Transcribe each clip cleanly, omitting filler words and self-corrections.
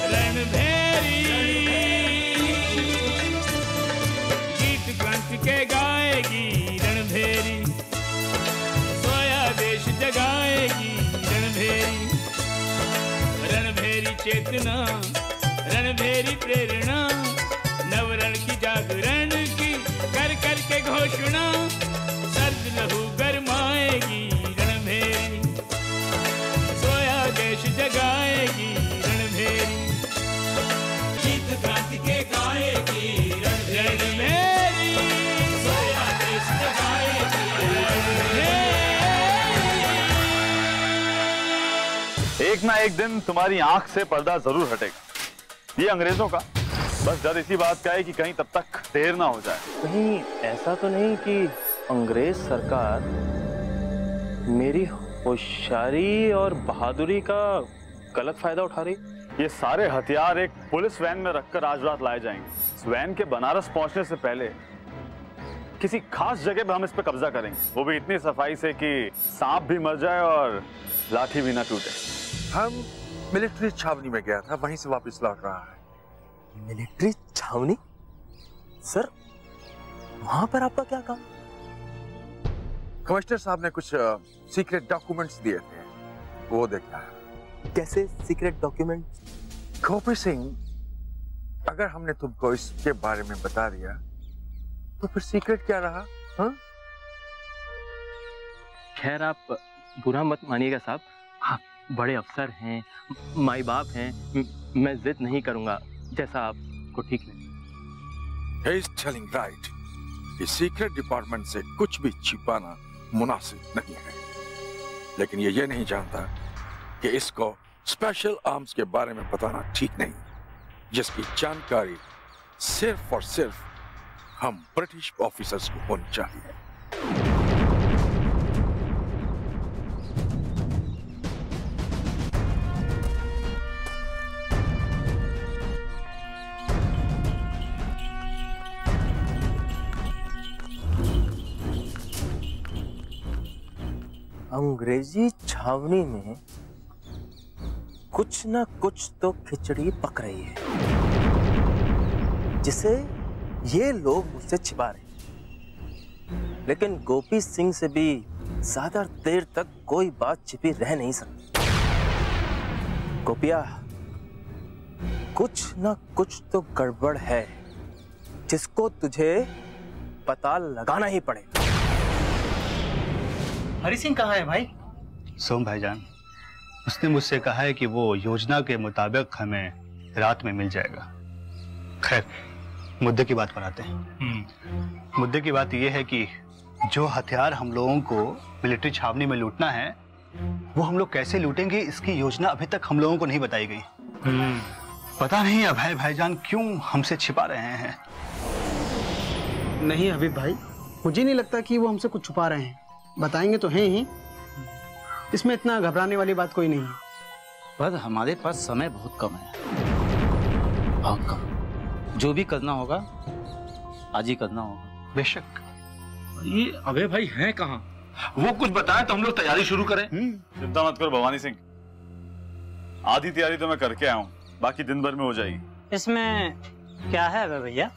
रणभेरी गीत क्रांति के गाएगी रणभेरी, सोया देश जगाएगी रणभेरी। रणभेरी चेतना, रणभेरी प्रेरणा, नवरण की जागरण की कर कर के घोषणा, सर्द लहू गरमाएगी रणभेरी, सोया देश जगाएगी रणभेरी। गीत क्रांति के गाएगी रणभेरी, सोया देश जगाएगी रणभेरी। एक ना एक दिन तुम्हारी आंख से पर्दा जरूर हटेगा। ये अंग्रेजों का बस डर इसी बात का है कि कहीं तब तक देर ना हो जाए। कहीं ऐसा तो नहीं कि अंग्रेज सरकार मेरी होशियारी और बहादुरी का गलत फायदा उठा रही? ये सारे हथियार एक पुलिस वैन में रखकर आज रात लाए जाएंगे। इस वैन के बनारस पहुंचने से पहले किसी खास जगह पे हम इस पे कब्जा करेंगे, वो भी इतनी सफाई से कि सांप भी मर जाए और लाठी भी ना टूटे। हम मिलिट्री छावनी में गया था, वहीं से वापस लौट रहा है। मिलिट्री छावनी? सर वहां पर आपका क्या काम? कमिश्नर साहब ने कुछ सीक्रेट डॉक्यूमेंट्स दिए थे, वो देखना है। कैसे सीक्रेट डॉक्यूमेंट? गोपी सिंह, अगर हमने तुमको इसके बारे में बता दिया तो फिर सीक्रेट क्या रहा? हाँ? खैर आप बुरा मत मानिएगा साहब, आप बड़े अफसर हैं, माई बाप हैं, मैं जिद नहीं करूंगा, जैसा आपको ठीक लगे। He is telling right कि सीक्रेट डिपार्टमेंट से कुछ भी छिपाना मुनासिब नहीं है, लेकिन ये नहीं जानता कि इसको स्पेशल आर्म्स के बारे में बताना ठीक नहीं, जिसकी जानकारी सिर्फ और सिर्फ हम ब्रिटिश ऑफिसर्स को होनी चाहिए। अंग्रेजी छावनी में कुछ ना कुछ तो खिचड़ी पक रही है, जिसे ये लोग मुझसे छिपा रहे हैं। लेकिन गोपी सिंह से भी ज्यादा देर तक कोई बात छिपी रह नहीं सकती। गोपिया, कुछ ना कुछ तो गड़बड़ है, जिसको तुझे पता लगाना ही पड़ेगा। हरि सिंह कहाँ है भाई? सोम भाईजान, उसने मुझसे कहा है कि वो योजना के मुताबिक हमें रात में मिल जाएगा। खैर, मुद्दे की बात पर आते हैं। मुद्दे की बात यह है कि जो हथियार हम लोगों को मिलिट्री छावनी में लूटना है, वो हम लोग कैसे लूटेंगे, इसकी योजना अभी तक हम लोगों को नहीं बताई गई। पता नहीं अभय भाईजान क्यों हमसे छिपा रहे हैं। नहीं हबीब भाई, मुझे नहीं लगता कि वो हमसे कुछ छुपा रहे हैं, बताएंगे तो हैं ही। इसमें इतना घबराने वाली बात कोई नहीं है। पर हमारे पास समय बहुत कम है, बहुत कम। जो भी करना होगा आज ही करना होगा। बेशक। ये अबे भाई हैं कहाँ? वो कुछ बताएं तो हम लोग तैयारी शुरू करें। चिंता मत करो भवानी सिंह, आधी तैयारी तो मैं करके आया हूँ, बाकी दिन भर में हो जाएगी। इसमें क्या है अबे भैया?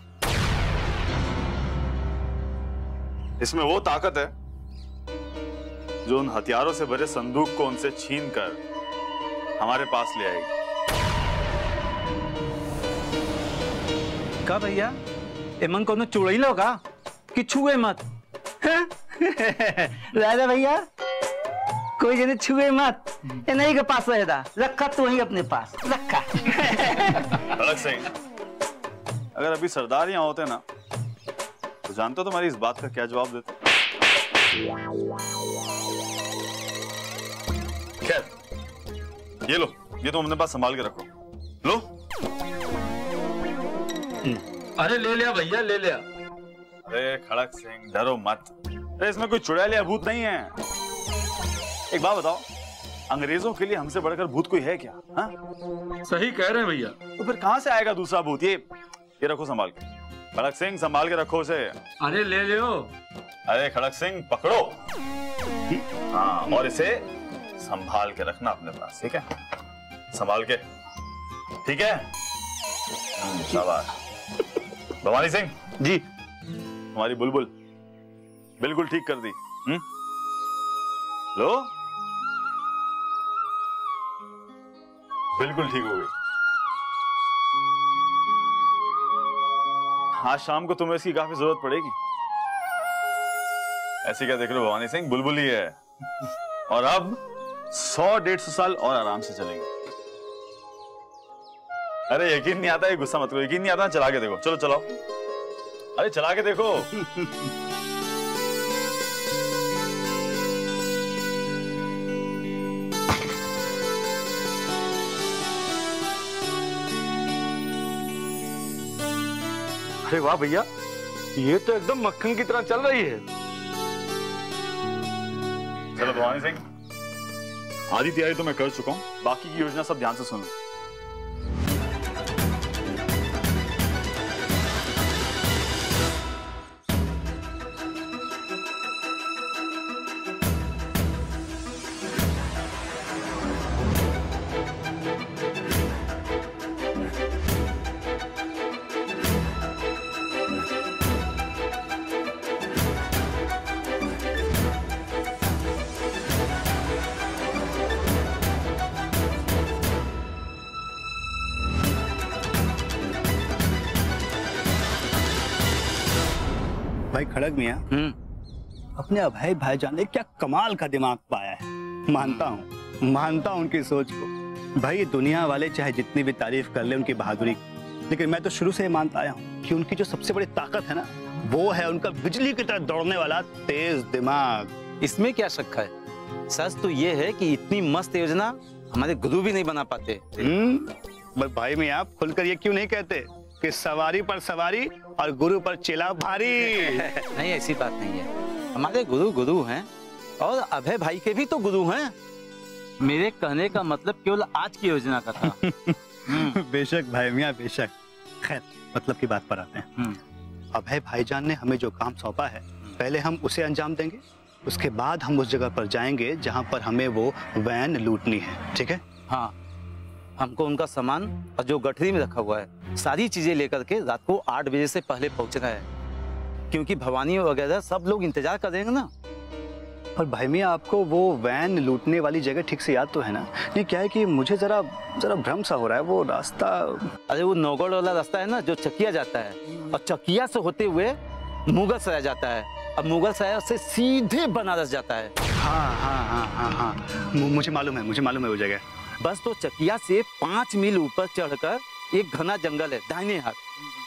इसमें वो ताकत है जो उन हथियारों से भरे संदूक को उनसे छीन कर हमारे पास ले आएगी। का भैया एमन को चुड़ई लोगा कि छुए मत? राजा भैया कोई जने छुए मत, ये नहीं के पास रहेगा, रखा तो वही अपने पास रखा। खड़क सिंह, अगर अभी सरदार यहाँ होते ना तो जानते हो तुम्हारी इस बात का क्या जवाब देते? खैर ये लो, ये तुम अपने पास संभाल के रखो। लो। अरे ले लिया भैया, ले लिया। अरे खड़क सिंह डरो मत, अरे इसमें कोई चुड़ैल या भूत नहीं है। एक बात बताओ, अंग्रेजों के लिए हमसे बढ़कर भूत कोई है क्या? हाँ? सही कह रहे हैं भैया। तो फिर कहां से आएगा दूसरा भूत? ये रखो संभाल के। खड़क सिंह संभाल के रखो उसे। अरे ले लो। अरे खड़क सिंह पकड़ो। हाँ, और इसे संभाल के रखना अपने पास, ठीक है? संभाल के। ठीक है? शाबाश। भवानी सिंह जी। हमारी बुलबुल बिल्कुल ठीक कर दी। लो, बिल्कुल ठीक हो गई। आज शाम को तुम्हें इसकी काफी जरूरत पड़ेगी। ऐसे क्या देख रहे हो भवानी सिंह, बुलबुल ही है। और अब 100-150 साल और आराम से चलेंगे। अरे यकीन नहीं आता, ये गुस्सा मत करो। यकीन नहीं आता, चला के देखो। चलो चलाओ। अरे चला के देखो। अरे वाह भैया, ये तो एकदम मक्खन की तरह चल रही है। चलो भवानी सिंह, आधी तैयारी तो मैं कर चुका हूं, बाकी की योजना सब ध्यान से सुनो। भाई खड़ग मियां, अपने अभय भाईजान ने क्या कमाल का दिमाग पाया है। मानता हूँ उनकी सोच को। भाई ये दुनिया वाले चाहे जितनी भी तारीफ कर ले उनकी बहादुरी, लेकिन मैं तो शुरू से मानता आया हूँ कि उनकी जो सबसे बड़ी ताकत है ना, वो है उनका बिजली की तरह दौड़ने वाला तेज दिमाग। इसमें क्या शक है? सच तो ये है कि इतनी मस्त योजना हमारे गुरु भी नहीं बना पाते। बस भाई मैं आप खुलकर ये क्यों नहीं कहते कि सवारी पर सवारी और गुरु पर चेला भारी। नहीं, ऐसी बात नहीं है। हमारे गुरु गुरु हैं और अभय भाई के भी तो गुरु हैं। मेरे कहने का मतलब केवल आज की योजना का था। बेशक भाई मियां, बेशक। खैर, मतलब की बात पर आते हैं। अभय भाईजान ने हमें जो काम सौंपा है, पहले हम उसे अंजाम देंगे, उसके बाद हम उस जगह पर जाएंगे जहां पर हमें वो वैन लूटनी है। ठीक है? हाँ, हमको उनका सामान और जो गठरी में रखा हुआ है सारी चीजें लेकर के रात को 8 बजे से पहले पहुंचना है, क्योंकि भवानी वगैरह सब लोग इंतजार करेंगे ना। और भाई मियां, आपको वो वैन लूटने वाली जगह ठीक से याद तो है ना? ये क्या है कि मुझे जरा भ्रम सा हो रहा है। वो रास्ता, अरे वो नौगढ़ वाला रास्ता है ना, जो चकिया जाता है, और चकिया से होते हुए मुगल सराय जाता है, अब मुगल सराय से सीधे बनारस जाता है। हाँ, मुझे मालूम है वो जगह। बस तो चकिया से 5 मील ऊपर चढ़कर एक घना जंगल है दाहिने हाथ,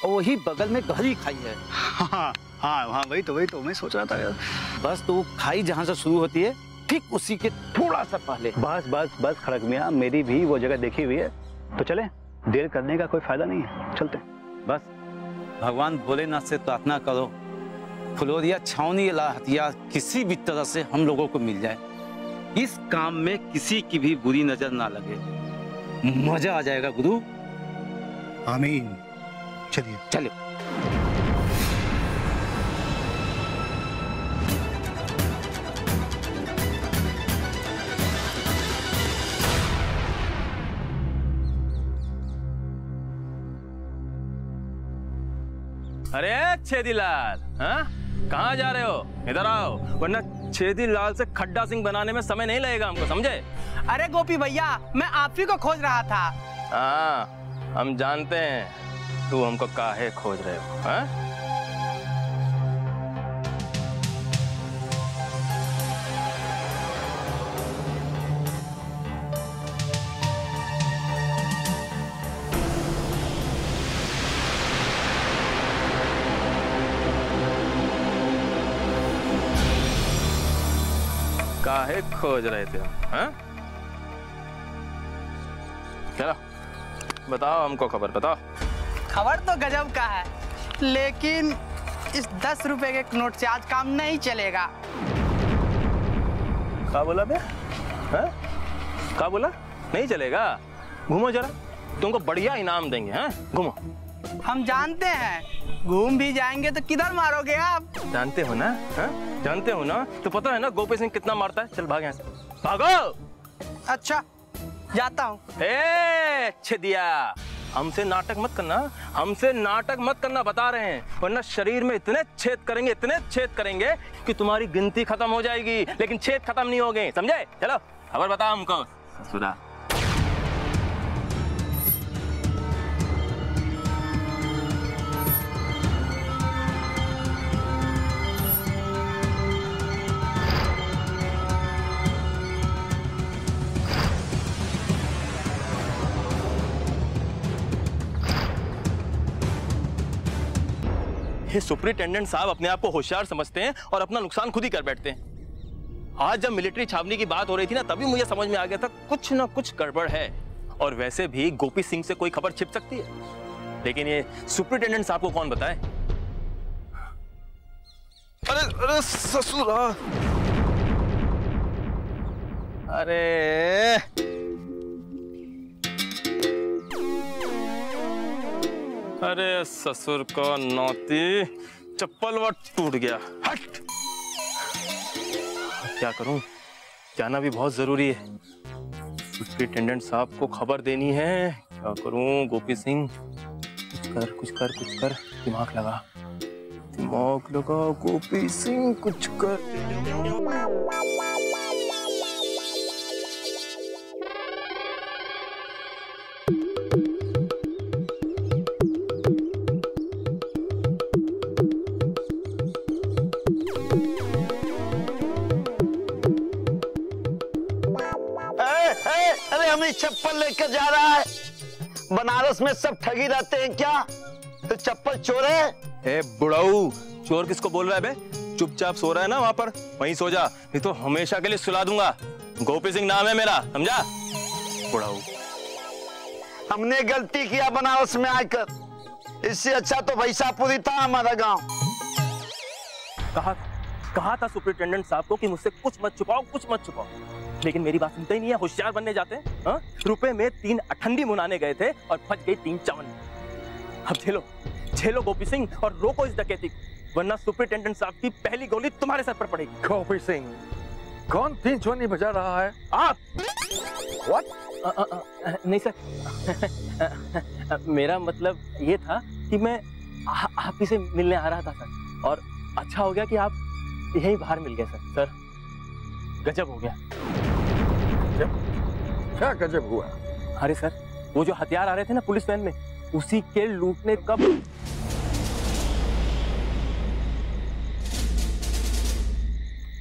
और वही बगल में गहरी खाई है। हाँ, वही तो मैं सोच रहा था यार। बस तो खाई जहाँ से शुरू होती है ठीक उसी के थोड़ा सा पहले। बस खड़ग मियां, मेरी भी वो जगह देखी हुई है, तो चले, देर करने का कोई फायदा नहीं है, चलते। बस भगवान भोलेनाथ से प्रार्थना करो, फुलोरिया छावनी ला हथियार किसी भी तरह से हम लोगों को मिल जाए, इस काम में किसी की भी बुरी नजर ना लगे, मजा आ जाएगा गुरु। आमीन। चलिए चलो। अरे छेदीलाल, हाँ कहाँ जा रहे हो? इधर आओ, वरना छेदीलाल से खड्डा सिंह बनाने में समय नहीं लगेगा हमको, समझे? अरे गोपी भैया, मैं आप ही को खोज रहा था। हाँ, हम जानते हैं तू हमको काहे खोज रहे हो। हाँ? काहे खोज रहे थे? हाँ? चलो बताओ, हमको खबर बताओ। खबर तो गजब का है, लेकिन इस 10 रुपए के नोट से आज काम नहीं चलेगा। क्या बोला बे? हाँ? क्या बोला? नहीं चलेगा? घूमो जरा, तुमको बढ़िया इनाम देंगे। हाँ? घूमो। हम जानते हैं, घूम भी जाएंगे तो किधर मारोगे आप? जानते हो ना? हाँ? जानते हो ना? तो पता है ना गोपी सिंह कितना मारता है? चल भाग यहाँ से, भागो। अच्छा, जाता हूँ। छेदिया, हमसे नाटक मत करना, हमसे नाटक मत करना, बता रहे हैं, वरना शरीर में इतने छेद करेंगे, इतने छेद करेंगे कि तुम्हारी गिनती खत्म हो जाएगी, लेकिन छेद खत्म नहीं होंगे, समझे? चलो खबर बताओ हमको ससुरा। ये सुपरिटेंडेंट साहब अपने आप को होशियार समझते हैं और अपना नुकसान खुद ही कर बैठते हैं। आज जब मिलिट्री छावनी की बात हो रही थी ना, तभी मुझे समझ में आ गया था कुछ ना कुछ गड़बड़ है। और वैसे भी गोपी सिंह से कोई खबर छिप सकती है, लेकिन ये सुपरिटेंडेंट साहब को कौन बताए? अरे ससुरा, अरे अरे ससुर का नौती, चप्पल वो टूट गया। हट! क्या करूं, जाना भी बहुत जरूरी है। सुपरिटेंडेंट साहब को खबर देनी है। क्या करूं गोपी सिंह? कुछ कर, दिमाग लगा गोपी सिंह, कुछ कर। अरे हमें चप्पल लेकर जा रहा है। बनारस में सब ठगी रहते हैं क्या? तो चप्पल चोर है? ए बुढ़ाऊ, चोर किसको बोल रहा है बे? चुपचाप सो रहा है ना वहां पर, वहीं सो जा, नहीं तो हमेशा के लिए सुला दूंगा। गोपी सिंह नाम है मेरा, समझा? बुढ़ाऊ, हमने गलती किया बनारस में आकर, इससे अच्छा तो भैसापुरी था हमारा गांव। कहा था सुपरिटेंडेंट साहब को कि मुझसे कुछ मत छुपाओ, लेकिन मेरी बात सुनते ही नहीं है। होशियार बनने जाते हैं। हाँ? रुपए में 3 अठंडी मुनाने गए थे और फंस गई 3 चवन। अब झेलो गोपी सिंह और रोको इस डकैती, वरना सुपरिटेंडेंट साहब की पहली गोली तुम्हारे सर पर पड़ेगी। गोपी सिंह, कौन 3 चवन्नी बजा रहा है? आप। What? नहीं सर, मेरा मतलब ये था कि मैं आप ही से मिलने आ रहा था सर, और अच्छा हो गया कि आप यहीं बाहर मिल गए सर। गजब हो गया। क्या गजब हुआ? अरे सर, वो जो हथियार आ रहे थे ना पुलिस वैन में, उसी के लूटने का।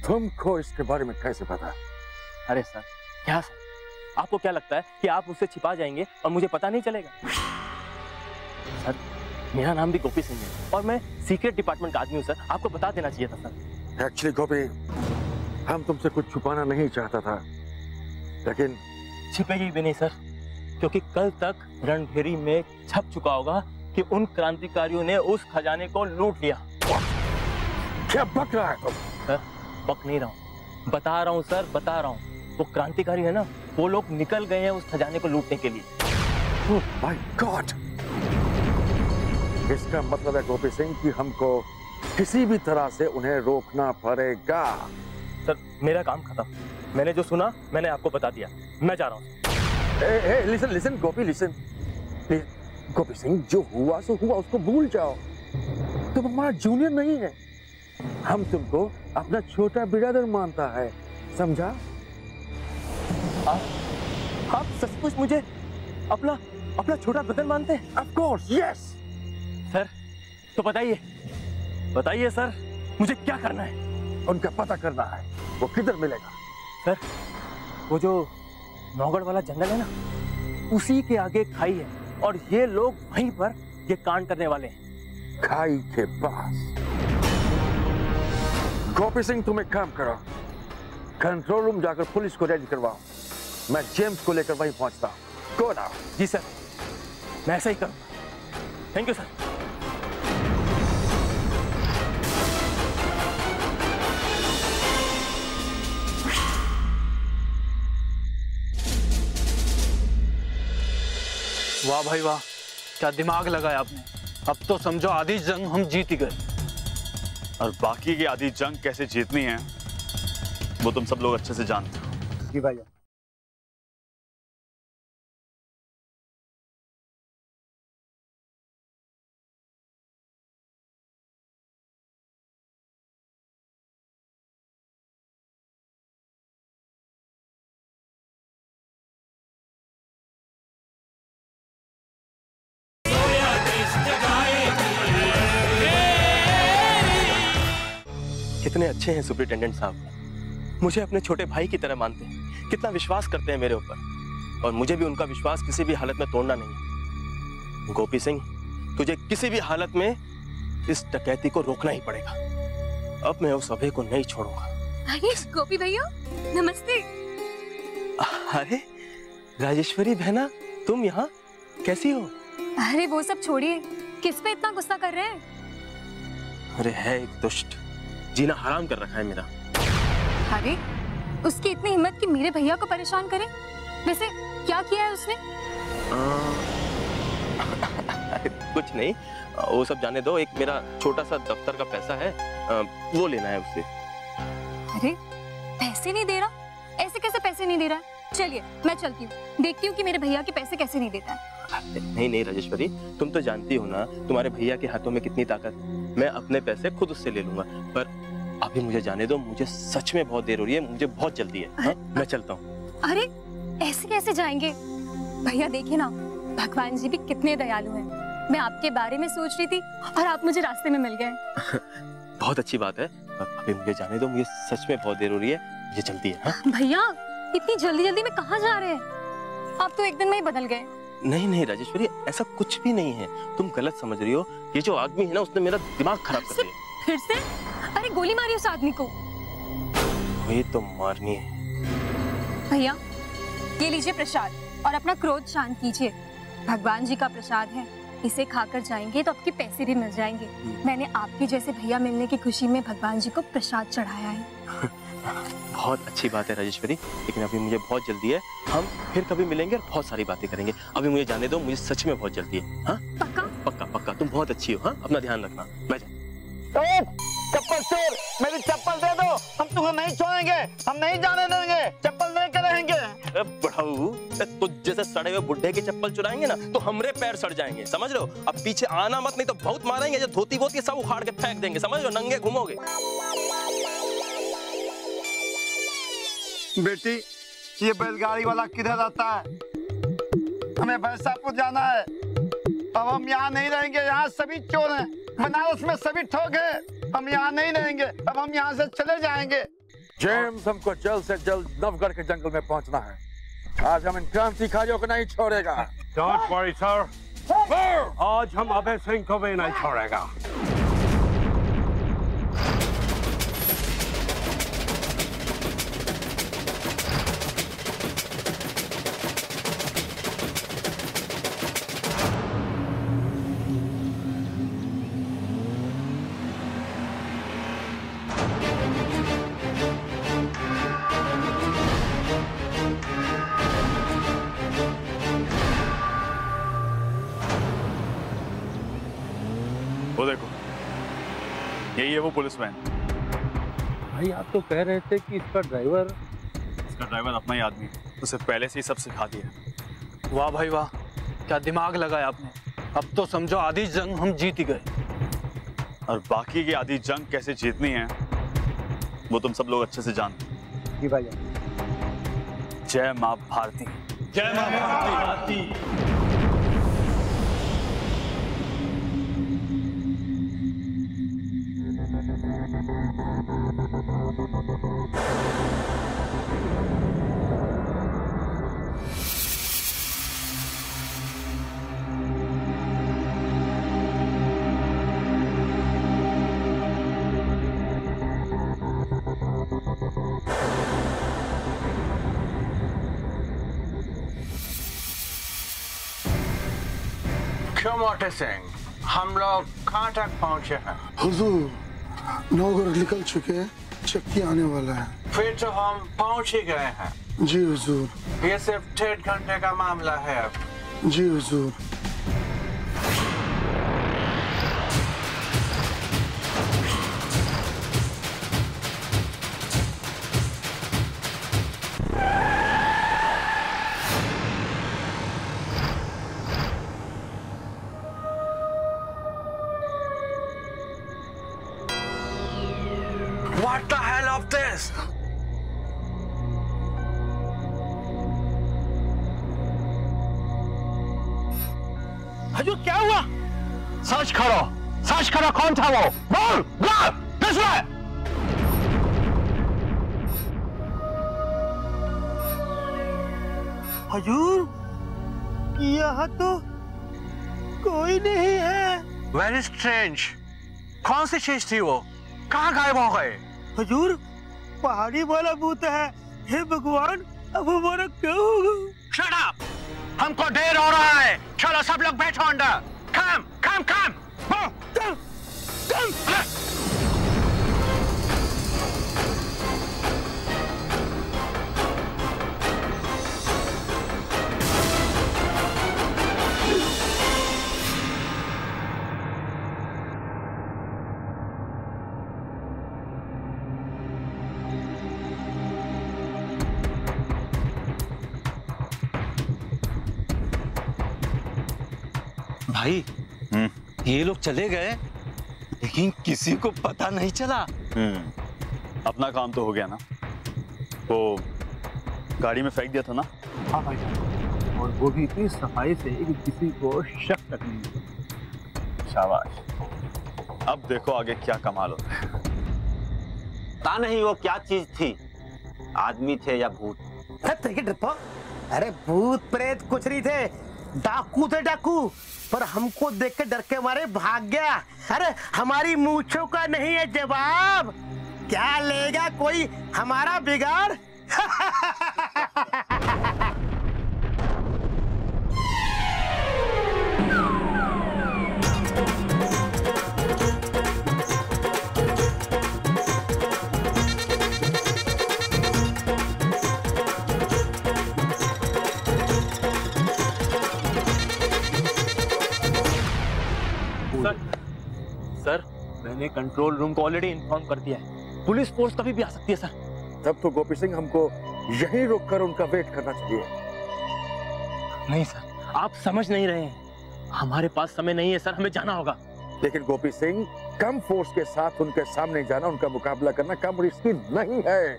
तुमको इसके बारे में कैसे पता? अरे सर, क्या सर, आपको क्या लगता है कि आप उससे छिपा जाएंगे और मुझे पता नहीं चलेगा? सर, मेरा नाम भी गोपी सिंह है और मैं सीक्रेट डिपार्टमेंट का आदमी हूँ सर, आपको बता देना चाहिए था सर। एक्चुअली गोपी, हम तुमसे कुछ छुपाना नहीं चाहता था, लेकिन छिपेगी भी नहीं सर, क्योंकि कल तक रणभेरी में छप चुका होगा कि उन क्रांतिकारियों ने उस खजाने को लूट लिया। क्या बक रहा है तुम? सर, बक नहीं रहा हूँ, बता रहा हूँ सर, बता रहा हूँ। वो क्रांतिकारी है ना, वो लोग निकल गए हैं उस खजाने को लूटने के लिए। My God! इसका मतलब है गोपी सिंह कि हमको किसी भी तरह से उन्हें रोकना पड़ेगा। सर, मेरा काम खत्म, मैंने जो सुना मैंने आपको बता दिया, मैं जा रहा हूँ। लिसन गोपी, लिसन। गोपी सिंह, जो हुआ सो हुआ, उसको भूल जाओ। तुम हमारा जूनियर नहीं है, हम तुमको अपना छोटा बिरादर मानता है, समझा? आप सचमुच मुझे अपना छोटा ब्रदर मानते हैं? Of course, yes. सर, तो बताइए सर, मुझे क्या करना है? उनका पता करना है, वो किधर मिलेगा? सर, वो जो नौगढ़ वाला जंगल है ना, उसी के आगे खाई है और ये लोग वहीं पर ये कांड करने वाले हैं। खाई के पास? गोपी सिंह, तुम एक काम करो, कंट्रोल रूम जाकर पुलिस को रेडी करवाओ, मैं जेम्स को लेकर वहीं पहुंचता हूं। Go now. जी सर, मैं ऐसा ही करूंगा। Thank you sir. वाह भाई वाह, क्या दिमाग लगाया आपने। अब तो समझो आधी जंग हम जीत ही गए। और बाकी की आधी जंग कैसे जीतनी है वो तुम सब लोग अच्छे से जानते हो। जी भाई। कितने अच्छे हैं सुपरिटेंडेंट साहब, मुझे अपने छोटे भाई की तरह मानते हैं, कितना विश्वास करते हैं मेरे ऊपर, और मुझे भी उनका विश्वास किसी भी हालत में तोड़ना नहीं। गोपी सिंह, तुझे किसी भी हालत में इस डकैती को रोकना ही पड़ेगा। अब मैं उस अभय को नहीं छोड़ूंगा। अरे गोपी भैया नमस्ते। अरे राजेश्वरी बहना, तुम यहाँ कैसी हो? अरे वो सब छोड़िए, किस पे इतना गुस्सा कर रहे हैं? अरे है एक दुष्ट, जीना हराम कर रखा है मेरा। अरे उसकी इतनी हिम्मत कि मेरे भैया को परेशान करे? वैसे क्या किया है उसने? कुछ नहीं, वो सब जाने दो। एक मेरा छोटा सा दफ्तर का पैसा है, वो लेना है उससे। अरे पैसे नहीं दे रहा? ऐसे कैसे पैसे नहीं दे रहा है? चलिए मैं चलती हूँ, देखती हूँ कि मेरे भैया के पैसे कैसे नहीं देता है। नहीं नहीं राजेश्वरी, तुम तो जानती हो ना तुम्हारे भैया के हाथों में कितनी ताकत। मैं अपने पैसे खुद उससे ले लूंगा, पर अभी मुझे जाने दो, मुझे सच में बहुत देर हो रही है, मुझे बहुत जल्दी है। हाँ? मैं चलता हूँ। अरे ऐसे कैसे जाएंगे भैया? देखिए ना, भगवान जी भी कितने दयालु हैं। मैं आपके बारे में सोच रही थी और आप मुझे रास्ते में मिल गए। बहुत अच्छी बात है, अभी मुझे जाने दो, मुझे सच में बहुत देर हो रही है, मुझे जल्दी है। हाँ? भैया इतनी जल्दी जल्दी में कहाँ जा रहे हैं? आप तो एक दिन में ही बदल गए। नहीं नहीं राजेश्वरी, ऐसा कुछ भी नहीं है, तुम गलत समझ रही हो। ये जो आदमी है ना, उसने मेरा दिमाग खराब कर दिया। फिर से? अरे गोली मारी उस आदमी को। वही तो मारनी है। भैया ये लीजिए प्रसाद और अपना क्रोध शांत कीजिए। भगवान जी का प्रसाद है, इसे खाकर जाएंगे तो आपके पैसे भी मिल जाएंगे। मैंने आपके जैसे भैया मिलने की खुशी में भगवान जी को प्रसाद चढ़ाया है। बहुत अच्छी बात है राजेश्वरी, लेकिन अभी मुझे बहुत जल्दी है। हम फिर कभी मिलेंगे और बहुत सारी बातें करेंगे। अभी मुझे जाने दो, मुझे सच में बहुत जल्दी है। हाँ? पक्का? पक्का पक्का, तुम बहुत अच्छी हो। हाँ? अपना ध्यान रखना। मैं चप्पल चोर, मेरी चप्पल दे दो, हम तुम्हें नहीं छोड़ेंगे, हम नहीं जाने देंगे, चप्पल लेकर रहेंगे। बढ़ाऊ, तो जैसे सड़े हुए बुढ़े की चप्पल चुराएंगे ना तो हमरे पैर सड़ जाएंगे, समझ लो। अब पीछे आना मत, नहीं तो बहुत मारेंगे। जो धोती बोती सब उखाड़ के फेंक देंगे, समझ लो, नंगे घूमोगे। बेटी, ये बैलगाड़ी वाला किधर आता है? हमें भैंसापुर जाना है। अब हम यहाँ नहीं रहेंगे, यहाँ सभी चोर हैं, बनारस में सभी ठोक हैं। हम यहाँ नहीं रहेंगे, अब हम यहाँ से चले जाएंगे। जेम्स, हमको जल्द से जल्द नवगढ़ के जंगल में पहुंचना है। आज हम इन क्रांतिकारियों को नहीं छोड़ेगा। Don't worry, sir. आज हम अभय सिंह को भी नहीं छोड़ेगा। वो देखो, यही है वो पुलिस वैन। भाई आप तो कह रहे थे कि इसका ड्राइवर अपना ही आदमी है, उसे पहले से ही सब सिखा दिया। वाह भाई वाह, क्या दिमाग लगाया आपने। अब तो समझो आधी जंग हम जीत ही गए। और बाकी की आधी जंग कैसे जीतनी है वो तुम सब लोग अच्छे से जानते हैं। जी भाई। जय मां भारती। जय मां भारती। क्यों मोटे सिंह, हम लोग कहाँ तक पहुँचे हैं? हुजूर, नौगढ़ निकल चुके हैं, चक्की आने वाला है। फिर तो हम पहुँच ही गए हैं। जी हुजूर। ये सिर्फ 1.5 घंटे का मामला है अब। जी हुजूर। What the hell of this? हजूर क्या हुआ? सच करो, कौन था वो? बोल, किसने? हुजूर, यहाँ तो कोई नहीं है। Very strange. कौन सी चीज थी वो? कहाँ गायब हो गए? हुजूर, पहाड़ी वाला भूत है। हे भगवान, अब हमारा क्या होगा? Shut up! हमको देर हो रहा है। चलो सब लोग बैठो अंदर। Come, come, come! Come, come! भाई, ये लोग चले गए लेकिन किसी को पता नहीं चला। अपना काम तो हो गया ना। वो गाड़ी में फेंक दिया था ना। हाँ भाई, और वो भी इतनी सफाई से कि किसी को शक तक नहीं हुआ। शाबाश। अब देखो आगे क्या कमाल होता है। पता नहीं वो क्या चीज थी, आदमी थे या भूत। अरे भूत प्रेत कुछ नहीं थे, डाकू थे डाकू। पर हमको देख के डर के मारे भाग गया। अरे हमारी मूंछों का नहीं है जवाब। क्या लेगा कोई हमारा बिगाड़? सर, मैंने कंट्रोल रूम को ऑलरेडी इन्फॉर्म कर दिया है। पुलिस फोर्स कभी भी आ सकती है सर। तब तो गोपी सिंह हमको यहीं रोककर उनका वेट करना चाहिए। नहीं सर, आप समझ नहीं रहे हैं। हमारे पास समय नहीं है सर, हमें जाना होगा। लेकिन गोपी सिंह, कम फोर्स के साथ उनके सामने जाना, उनका मुकाबला करना कम रिस्की नहीं है।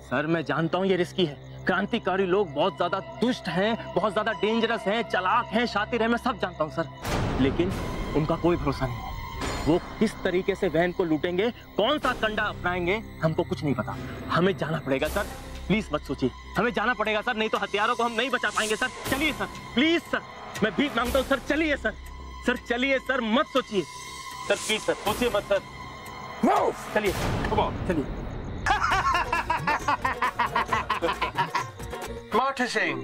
सर मैं जानता हूँ ये रिस्की है। क्रांतिकारी लोग बहुत ज्यादा दुष्ट हैं, बहुत ज्यादा डेंजरस हैं, चालाक हैं, शातिर हैं, मैं सब जानता हूँ सर। लेकिन उनका कोई भरोसा नहीं है। वो किस तरीके से वैन को लूटेंगे, कौन सा कंडा अपनाएंगे, हमको कुछ नहीं पता। हमें जाना पड़ेगा सर, प्लीज मत सोचिए। हमें जाना पड़ेगा सर, नहीं तो हथियारों को हम नहीं बचा पाएंगे सर। चलिए सर, प्लीज सर, मैं भीख मांगता हूँ सर। चलिए सर, सर चलिए सर, मत सोचिए सर, प्लीज सर, सोचिए मत सर। चलिए, चलिए। Moti Singh,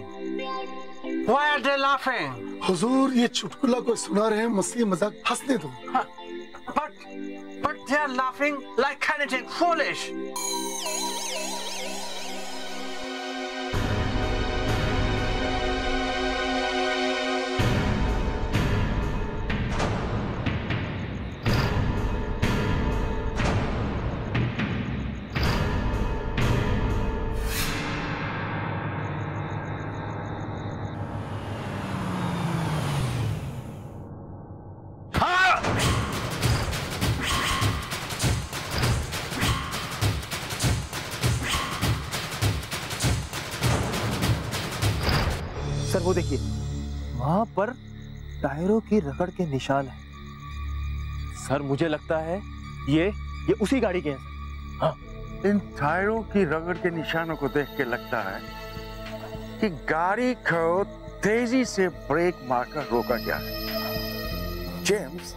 why are they laughing? हुजूर, ये चुटकुला कोई सुना रहे हैं, मस्ती मजाक हंसने दो। But they are laughing like anything foolish. Sir वो देखिए, वहां पर टायरों की रगड़ के निशान है। सर मुझे लगता है ये उसी गाड़ी के हैं सर। हाँ, इन टायरों की रगड़ के निशानों को देख के लगता है कि गाड़ी को तेजी से ब्रेक मारकर रोका गया है। जेम्स,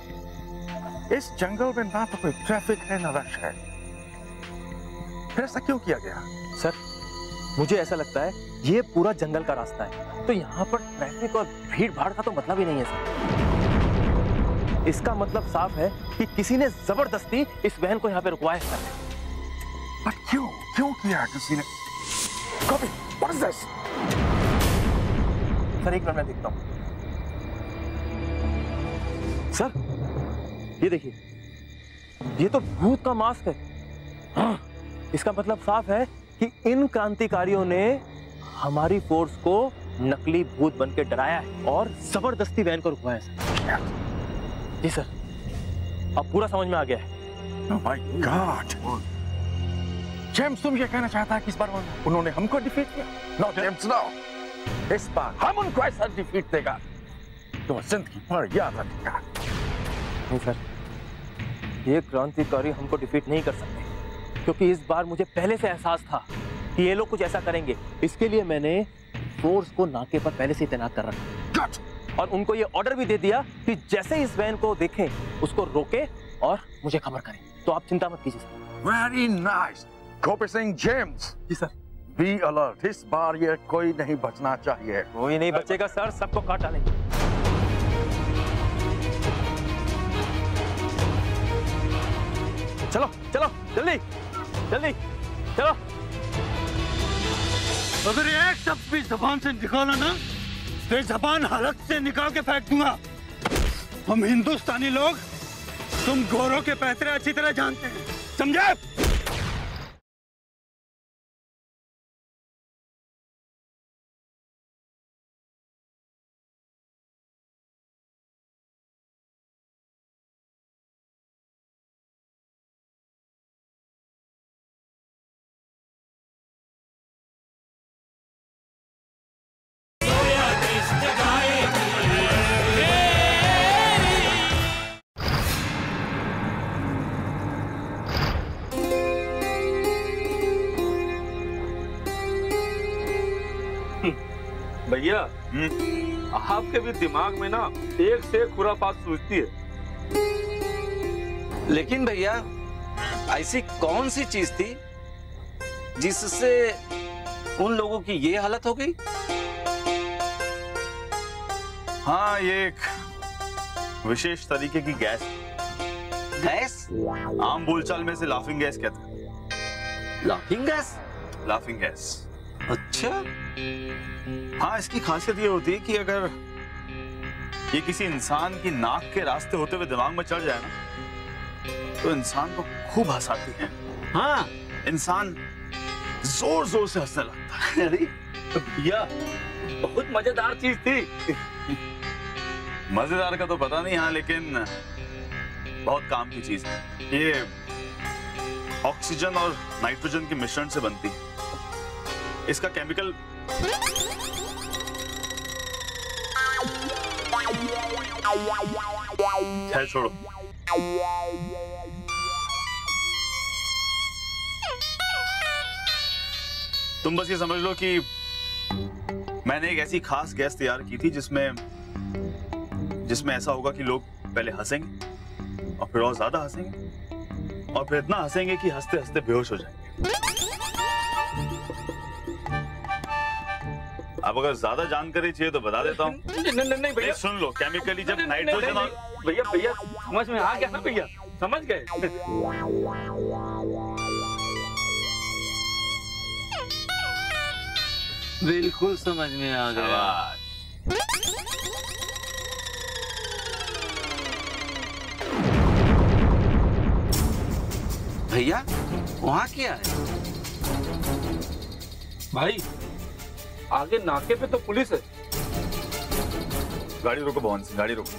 इस जंगल में ना तो कोई ट्रैफिक है ना रश है, फिर ऐसा क्यों किया गया? सर मुझे ऐसा लगता है ये पूरा जंगल का रास्ता है, तो यहाँ पर ट्रैफिक और भीड़ भाड़ का तो मतलब ही नहीं है सर। इसका मतलब साफ है कि किसी ने जबरदस्ती इस वैन को यहाँ पे रुकवाया है। पर क्यों किया किसी ने? कभी सर एक मिनट में देखता हूँ। सर ये देखिए, ये तो भूत का मास्क है। हाँ, इसका मतलब साफ है कि इन क्रांतिकारियों ने हमारी फोर्स को नकली भूत बन के डराया है और जबरदस्ती वैन को रुकवाया है। जी सर, अब पूरा समझ में आ गया है। Oh my God! जेम्स, तुम ये कहना चाहता है कि इस बार उन्होंने हमको डिफीट किया? No James, no. इस बार हम उनको ऐसा डिफीट देगा तो जिंदगी भर याद रखेगा। नहीं सर, ये क्रांतिकारी हमको डिफीट नहीं कर सकते, क्योंकि इस बार मुझे पहले से एहसास था कि ये लोग कुछ ऐसा करेंगे। इसके लिए मैंने फोर्स को नाके पर पहले से तैनात कर रखा है और उनको ये ऑर्डर भी दे दिया कि जैसे इस वैन को देखें उसको रोके और मुझे खबर करें। तो आप चिंता मत कीजिए sir. Very nice Gopi Singh James. जी सर। बी अलर्ट, इस बार ये कोई नहीं बचना चाहिए। कोई नहीं बचेगा सर, सबको काट डालेंगे। चलो चलो जल्दी जल्दी चलो। अगर एक शब्द भी जबान से निकाला ना तो जबान हलक से निकाल के फेंक दूंगा। हम हिंदुस्तानी लोग तुम गोरों के पैतरे अच्छी तरह जानते हैं, समझे? भैया आपके भी दिमाग में ना एक से एक खुरापात सूझती है। लेकिन भैया ऐसी कौन सी चीज थी जिससे उन लोगों की ये हालत हो गई? हाँ, ये एक विशेष तरीके की गैस। गैस? आम बोलचाल में से लाफिंग गैस कहते हैं। Laughing gas? Laughing gas. अच्छा। हाँ, इसकी खासियत ये होती है कि अगर ये किसी इंसान की नाक के रास्ते होते हुए दिमाग में चढ़ जाए ना तो इंसान को खूब हंसाती है। हाँ, इंसान जोर जोर से हंसने लगता है। अरे भैया बहुत मजेदार चीज थी। मजेदार का तो पता नहीं, हाँ, लेकिन बहुत काम की चीज है। ये ऑक्सीजन और नाइट्रोजन के मिश्रण से बनती है। इसका केमिकल खैर छोड़ो। तुम बस ये समझ लो कि मैंने एक ऐसी खास गैस तैयार की थी जिसमें ऐसा होगा कि लोग पहले हंसेंगे और फिर और ज्यादा हंसेंगे और फिर इतना हंसेंगे कि हंसते हंसते बेहोश हो जाएंगे। अब अगर ज्यादा जानकारी चाहिए तो बता देता हूँ। नहीं भैया, सुन लो, केमिकली जब नाइट्रोजन और भैया समझ में आ गया ना भैया, समझ गए। बिल्कुल समझ में आ गया। भैया वहाँ क्या है? भाई आगे नाके पे तो पुलिस है। गाड़ी रोको भवन सिंह, गाड़ी रोको।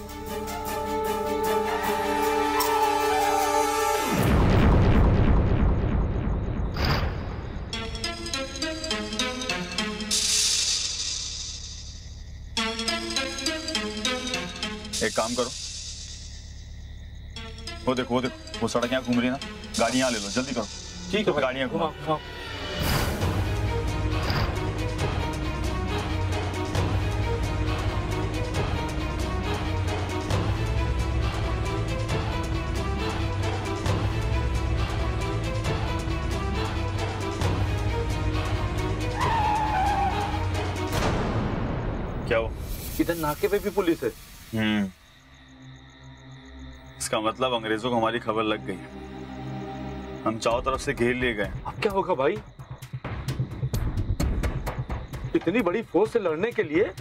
एक काम करो, वो देखो वो सड़क यहाँ घूम रही है ना, गाड़ी यहाँ ले लो, जल्दी करो। ठीक है, गाड़ियाँ घुमाओ। क्या हो? इधर नाके पे भी पुलिस है। इसका मतलब अंग्रेजों को हमारी खबर लग गई। हम चारों तरफ से घेर लिए गए। अब क्या होगा भाई? इतनी बड़ी फोर्स से लड़ने के लिए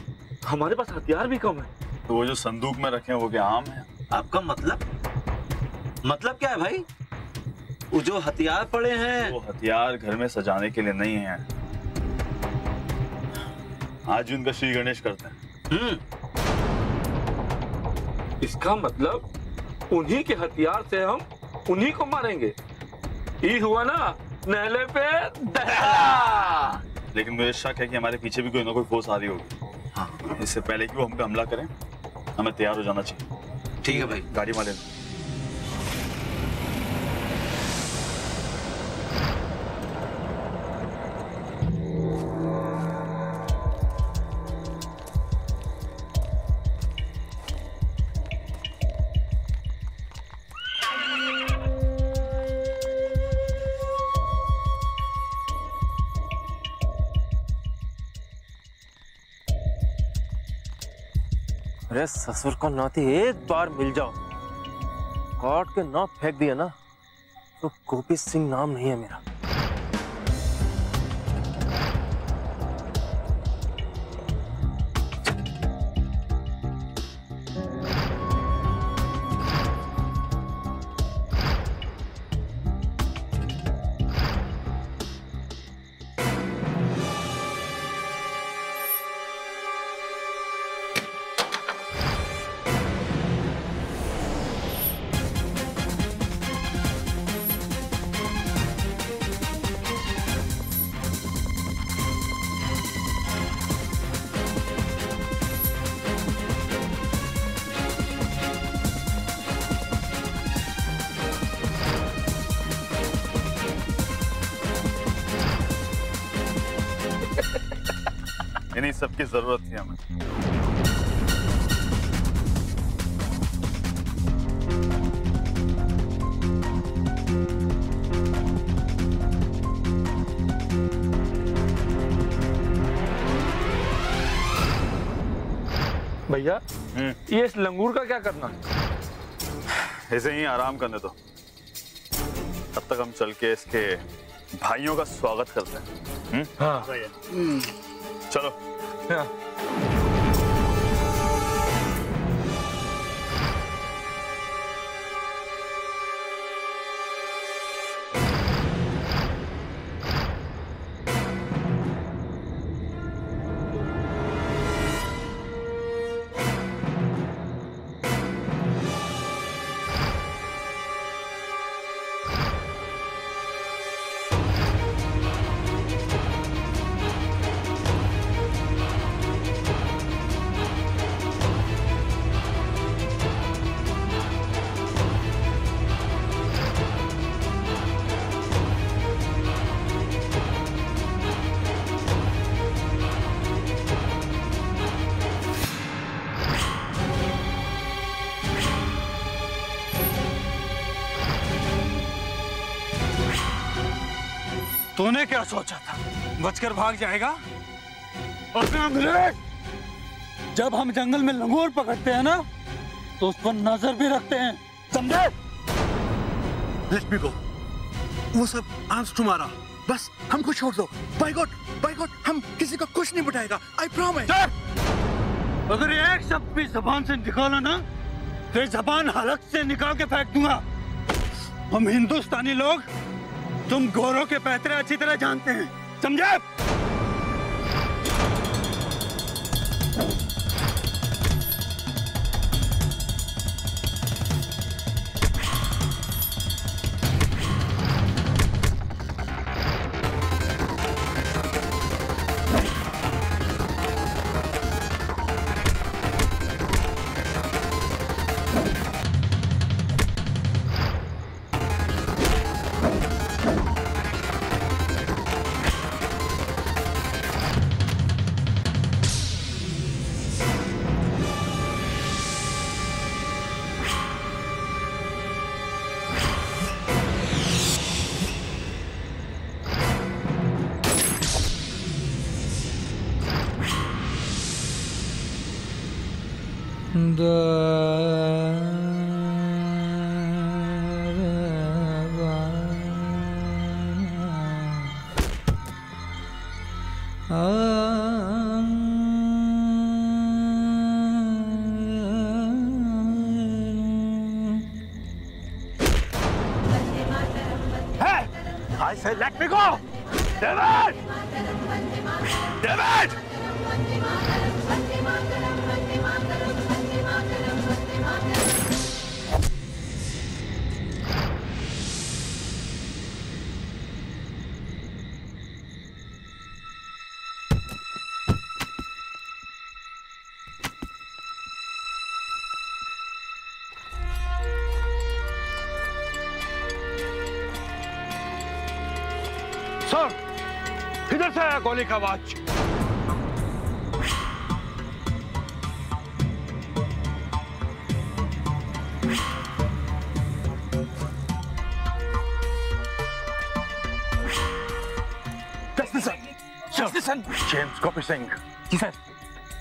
हमारे पास हथियार भी कम है। तो वो जो संदूक में रखे हैं वो क्या आम है? आपका मतलब क्या है भाई? वो जो हथियार पड़े हैं, वो हथियार घर में सजाने के लिए नहीं है। आज भी उनका श्री गणेश करते हैं। इसका मतलब उन्हीं के हथियार से हम उन्हीं को मारेंगे। ये हुआ ना नहले पे दहला। लेकिन मुझे शक है कि हमारे पीछे भी कोई ना कोई फोर्स आ रही होगी। हाँ, इससे पहले कि वो हम पे हमला करें हमें तैयार हो जाना चाहिए। ठीक है भाई, गाड़ी में ले लो। अरे ससुर को नाती एक बार मिल जाओ, काट के ना फेंक दिया ना तो गोपी सिंह नाम नहीं है मेरा। इन्हीं सबकी जरूरत थी हमें। भैया ये इस लंगूर का क्या करना? इसे ही आराम करने दो, तब तक हम चल के इसके भाइयों का स्वागत करते हैं। हाँ चलो। हाँ। तूने क्या सोचा था, बचकर भाग जाएगा? अपना अंग्रेज, जब हम जंगल में लंगूर पकड़ते हैं ना तो उस पर नजर भी रखते हैं, समझे? लेट मी गो। वो सब आज तुम्हारा, बस हमको छोड़ दो। बाय गॉड, हम किसी को कुछ नहीं बताएगा, आई प्रॉमिस। अगर एक शब्द भी जबान से निकाला ना तो जबान हलक से निकाल के फेंक दूंगा। हम हिंदुस्तानी लोग तुम गोरों के पैतरे अच्छी तरह जानते हैं, समझे? I said, let me go! David! David! Sir, किधर से आया गोली का आवाज? जेम्स गोपी सिंह। जी सर।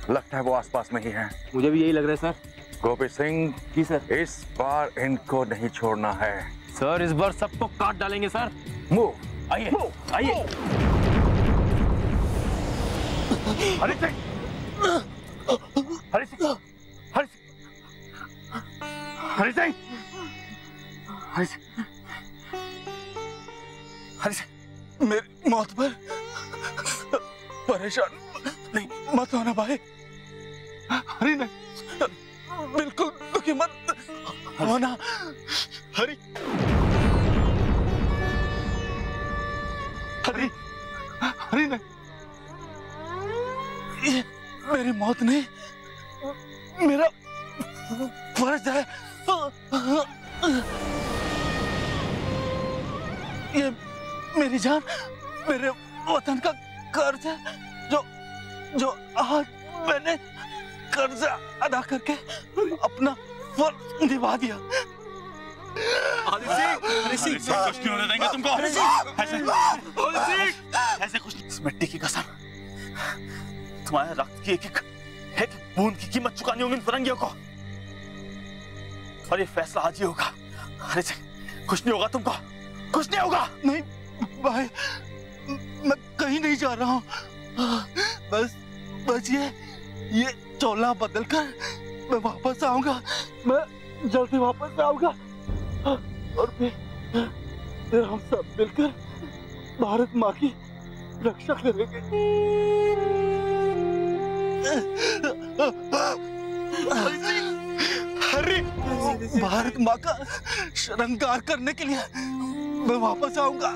लगता है वो आसपास में ही है। मुझे भी यही लग रहा है सर। गोपी सिंह जी सर। इस बार इनको नहीं छोड़ना है सर। इस बार सबको काट डालेंगे सर। मूव, आइए आइए। हरि सिंह, हरि सिंह, हरि सिंह, हरि सिंह, हरि सिंह, हरि सिंह, मेरी मौत पर परेशान नहीं मत होना भाई। हरि नहीं, बिल्कुल दुखी मत होना हरि। हरि, हरि नहीं, ये मेरी मौत नहीं, मेरा फर्ज है। ये मेरी जान मेरे वतन का कर्ज है जो आज मैंने कर्जा अदा करके अपना फर्ज निभा दिया। कुछ नहीं होने देंगे तुमको। ऐसे कुछ। इस मिट्टी की कसम, तुम्हारे रक्त की एक बूंद की कीमत चुकानी होगी इन फिरंगियों को। और ये फैसला आज ही होगा। अरे कुछ नहीं होगा तुमको, कुछ नहीं होगा। नहीं भाई, मैं कहीं नहीं जा रहा हूँ। बस ये चोला बदल कर मैं वापस आऊंगा। मैं जल्दी वापस आऊंगा और फिर हम सब मिलकर भारत माँ की रक्षा करेंगे। हरि, भारत माँ का श्रृंगार करने के लिए मैं वापस आऊंगा,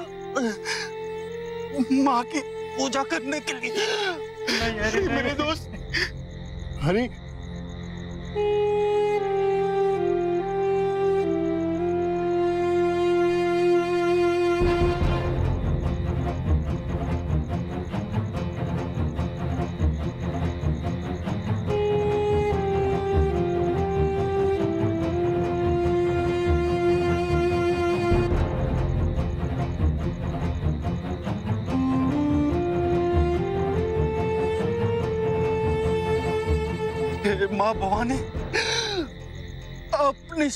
माँ की पूजा करने के लिए। मेरे दोस्त हरि, माँ भवानी अपनी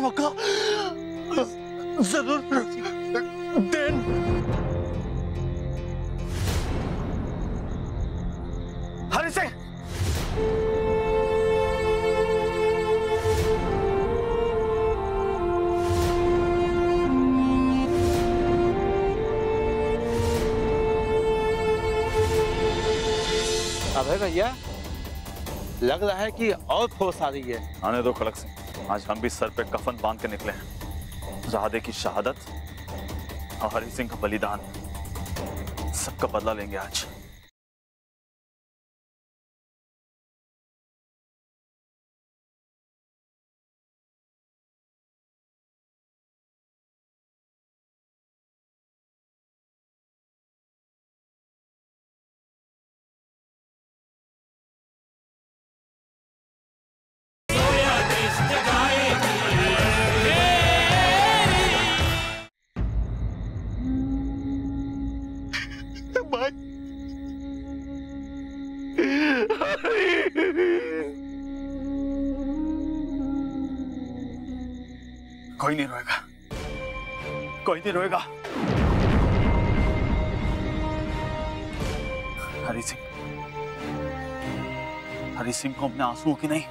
वका जरूर देन। हरि सिंह, अबे भैया, लग रहा है कि और फोर्स आ रही है। आने दो खड़क सिंह, आज हम भी सर पे कफन बांध के निकले हैं। ज़हादे की शहादत और हरि सिंह का बलिदान, सबका बदला लेंगे आज। कोई नहीं रोएगा, कोई नहीं रोएगा। हरि सिंह को अपने आंसुओं की नहीं,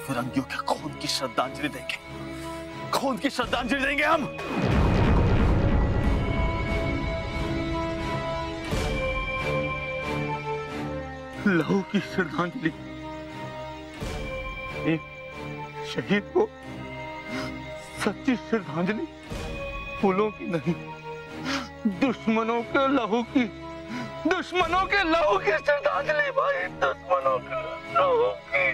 फिरंगियों के खून की श्रद्धांजलि देंगे, खून की श्रद्धांजलि देंगे हम। लहू की श्रद्धांजलि, एक शहीद को सच्ची श्रद्धांजलि, फूलों की नहीं, दुश्मनों के लहू की, दुश्मनों के लहू की श्रद्धांजलि भाई, दुश्मनों के लहू की।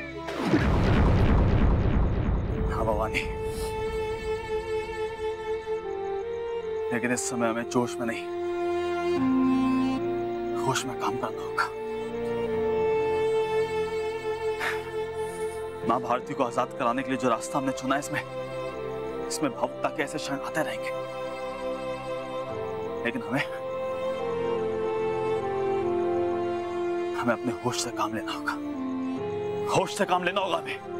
हाँ भवानी, लेकिन इस समय हमें जोश में नहीं, होश में काम करना होगा। मां भारती को आजाद कराने के लिए जो रास्ता हमने चुना है, इसमें भावुकता के ऐसे क्षण आते रहेंगे, लेकिन हमें हमें अपने होश से काम लेना होगा, होश से काम लेना होगा हमें।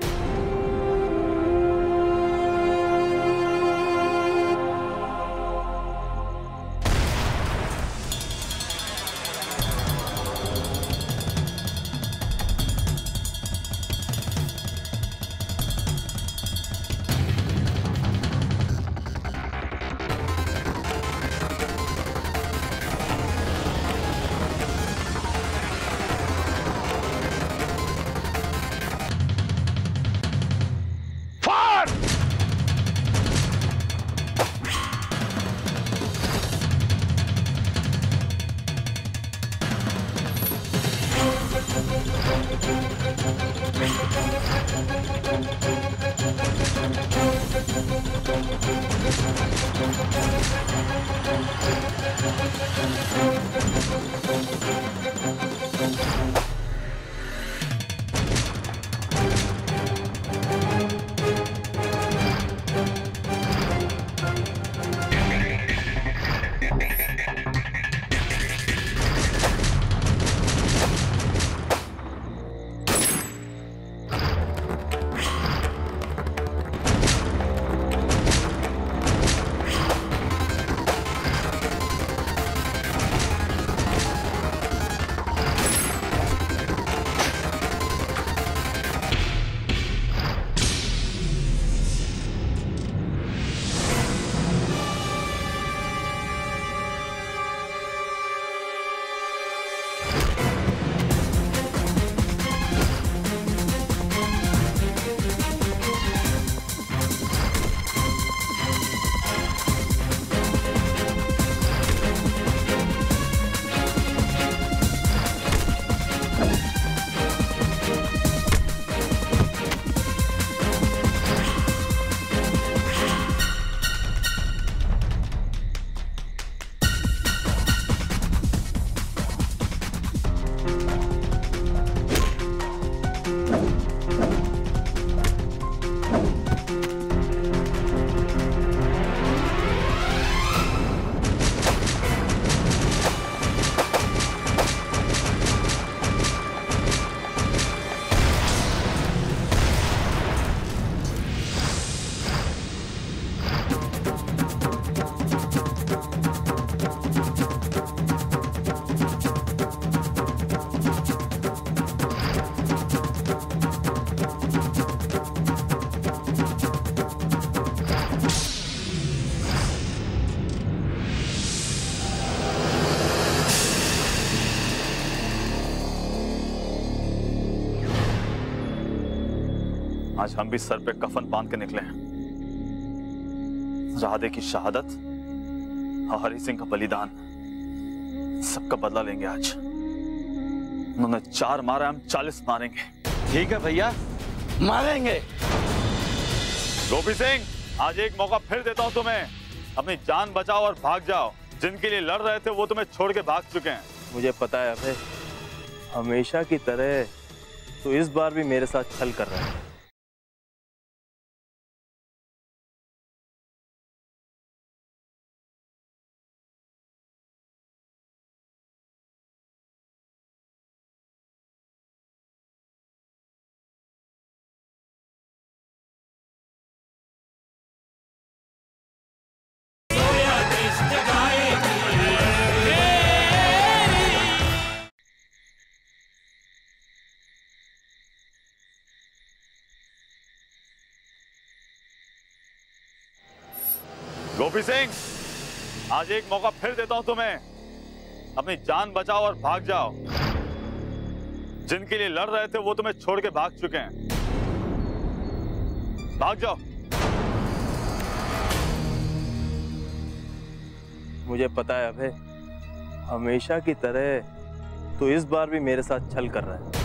आज हम भी सर पे कफन बांध के निकले हैं। राधे की शहादत और हरि सिंह का बलिदान, सबका बदला लेंगे आज। उन्होंने 4 मारा, हम 40 मारेंगे। ठीक है भैया, मारेंगे। गोपी सिंह, आज एक मौका फिर देता हूं तुम्हें, अपनी जान बचाओ और भाग जाओ। जिनके लिए लड़ रहे थे वो तुम्हें छोड़ के भाग चुके हैं। मुझे पता है अभय, हमेशा की तरह तो इस बार भी मेरे साथ छल कर रहा है। गोपी सिंह, आज एक मौका फिर देता हूं तुम्हें, अपनी जान बचाओ और भाग जाओ। जिनके लिए लड़ रहे थे वो तुम्हें छोड़ के भाग चुके हैं। भाग जाओ। मुझे पता है अभय, हमेशा की तरह तो इस बार भी मेरे साथ छल कर रहा है।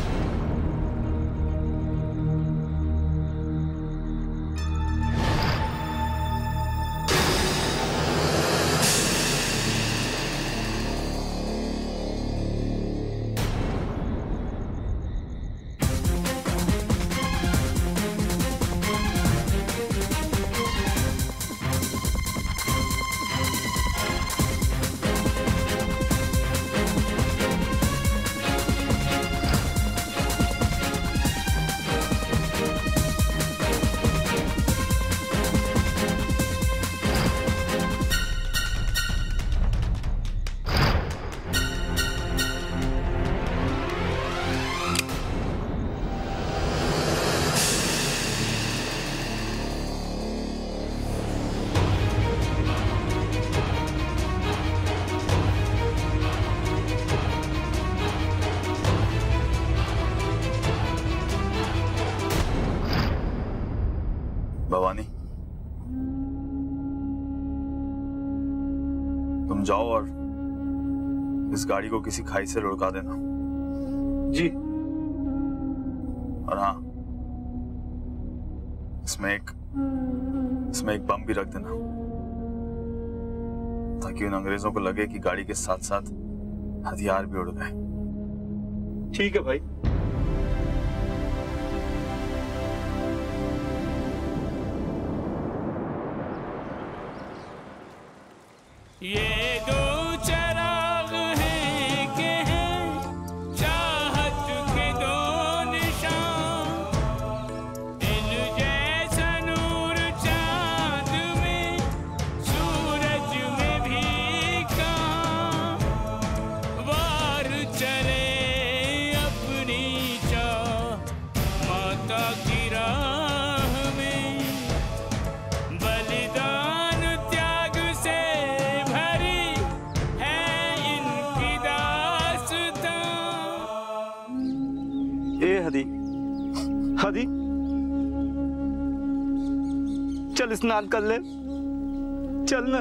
भवानी, तुम जाओ और इस गाड़ी को किसी खाई से लुढ़का देना। जी। और हाँ, इसमें एक बम भी रख देना, ताकि उन अंग्रेजों को लगे कि गाड़ी के साथ साथ हथियार भी उड़ गए। ठीक है भाई। ये दो चराग हैं के हैं चाहत के दो निशान, इन जैसा नूर चांद में सूरज में भी कहाँ, वार चले अपनी चाह माता की राह में, बलिदान त्याग से हदी, हदी, चल स्नान कर ले, चल ना,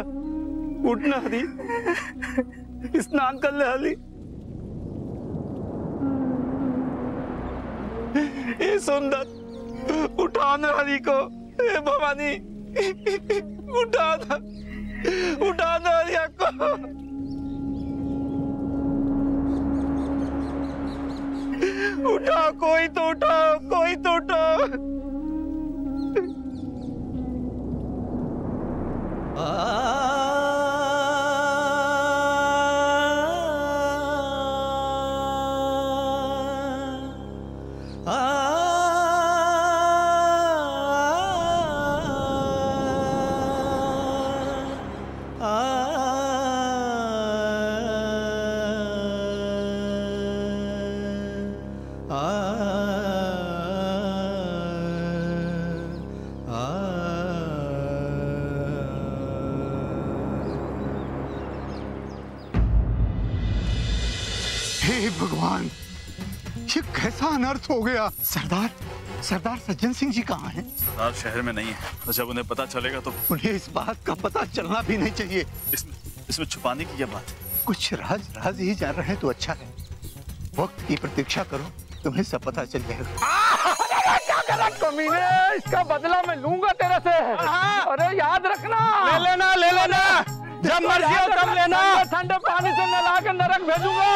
उठ ना हदी, स्नान कर ले हदी। ए सुंदर, उठा ना हदी को, ए भवानी, उठा ना हरिया को। उठाओ, कोई तो उठाओ, कोई तो उठाओ। हे भगवान, ये कैसा अनर्थ हो गया। सरदार सज्जन सिंह जी कहाँ हैं? सरदार शहर में नहीं है, तो जब उन्हें पता चलेगा तो उन्हें इस बात का पता चलना भी नहीं चाहिए। इसमें छुपाने की क्या बात है? कुछ राज ही जान रहे हैं तो अच्छा है। वक्त की प्रतीक्षा करो, तुम्हें सब पता चल जाएगा। क्या कर रहा कमीने, इसका बदला मैं लूंगा तेरे से। अरे याद रखना, ले लेना, जब मर्जी हो तब लेना। ठंडे पानी से नहला के नरक भेजूंगा।